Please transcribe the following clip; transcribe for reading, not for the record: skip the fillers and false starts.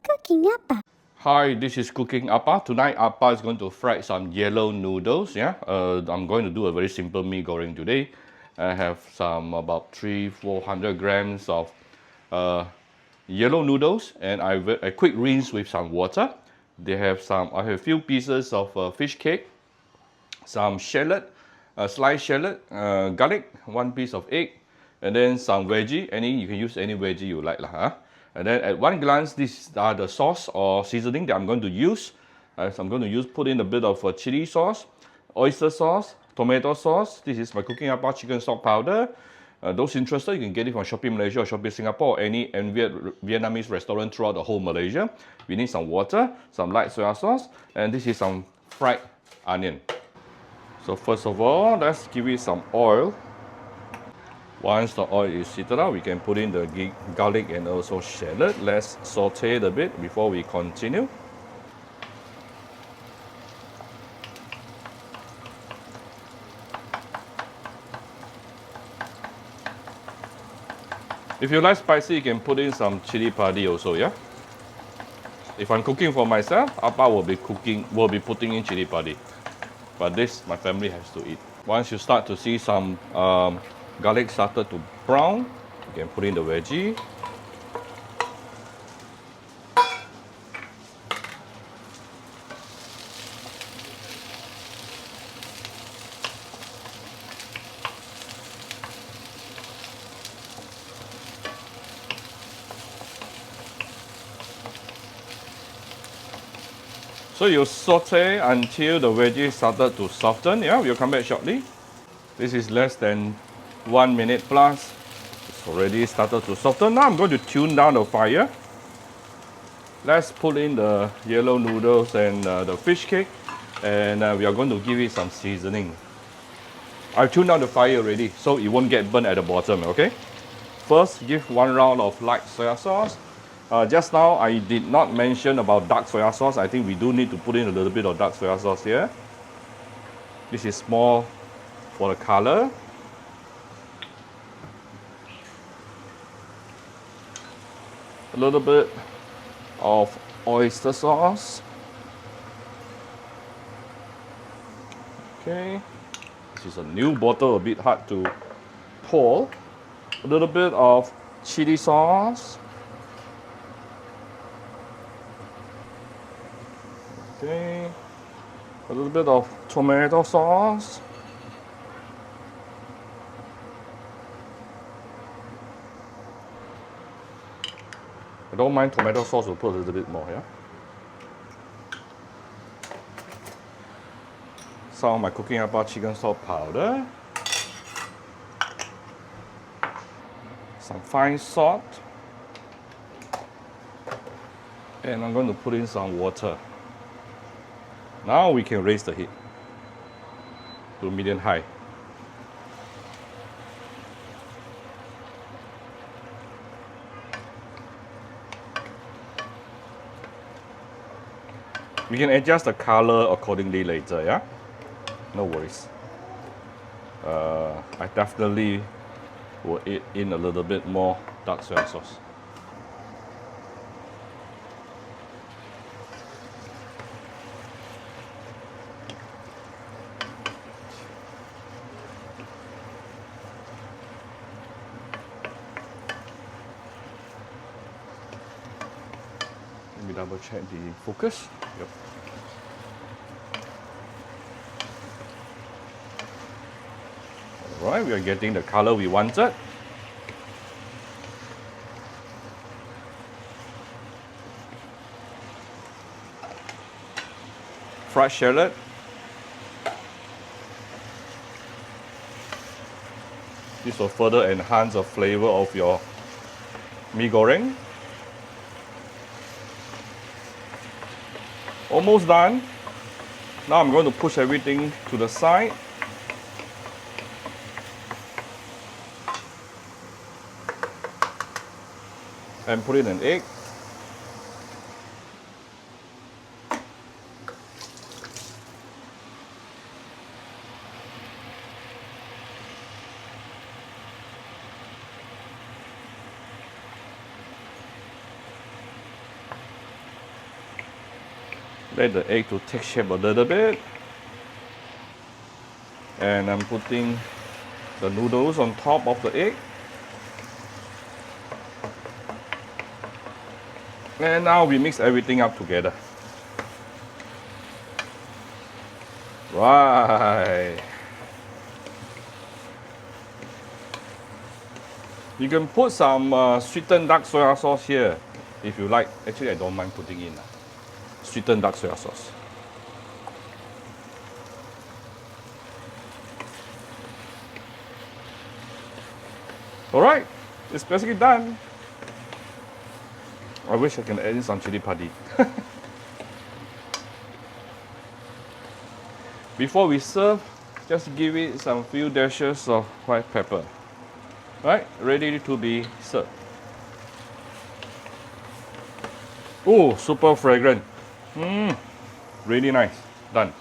Cooking apa? Hi, this is Cooking Appa. Tonight, Appa is going to fry some yellow noodles. Yeah, I'm going to do a very simple mee goreng today. I have some about 400 grams of uh, yellow noodles, and I quick rinse with some water. I have a few pieces of fish cake, some shallot, sliced shallot, garlic, one piece of egg, and then some veggie. You can use any veggie you like lah. Huh? And then at one glance, these are the sauce or seasoning that I'm going to use. So I'm going to put in a bit of chili sauce, oyster sauce, tomato sauce. This is my cooking up chicken stock powder. Those interested, you can get it from Shopee Malaysia or Shopee Singapore or any Vietnamese restaurant throughout the whole Malaysia. We need some water, some light soya sauce, and this is some fried onion. So first of all, let's give it some oil. Once the oil is heated up, we can put in the garlic and also shallot. Let's saute it a bit before we continue. If you like spicy, you can put in some chili padi also, yeah? If I'm cooking for myself, Appa will be putting in chili padi. But this, my family has to eat. Once you start to see some garlic started to brown, you can put in the veggie. So you saute until the veggie started to soften. Yeah, we'll come back shortly. This is less than 1 minute plus. It's already started to soften. Now I'm going to tune down the fire. Let's put in the yellow noodles and the fish cake, and we are going to give it some seasoning. I've tuned down the fire already, so it won't get burnt at the bottom, okay? First, give 1 round of light soya sauce. Just now, I did not mention about dark soya sauce. I think we do need to put in a little bit of dark soya sauce here. This is more for the color. A little bit of oyster sauce. Okay. This is a new bottle, a bit hard to pour. A little bit of chili sauce. Okay, a little bit of tomato sauce. I don't mind tomato sauce, we'll put a little bit more, yeah? Some of my cooking up chicken stock powder. Some fine salt. And I'm going to put in some water. Now we can raise the heat to medium high. We can adjust the color accordingly later, yeah? No worries. I definitely will add in a little bit more dark soy sauce. Let me double check the focus. Yep. Alright, we are getting the color we wanted. Fried shallot. This will further enhance the flavor of your mee goreng. Almost done. Now I'm going to push everything to the side. And put in an egg. Let the egg to take shape a little bit. And I'm putting the noodles on top of the egg. And now we mix everything up together. Right. You can put some sweetened dark soy sauce here if you like. Actually, I don't mind putting in sweetened dark soy sauce. Alright, it's basically done. I wish I can add in some chili padi. Before we serve, just give it some few dashes of white pepper. Right, ready to be served. Oh, super fragrant. Really nice. Done.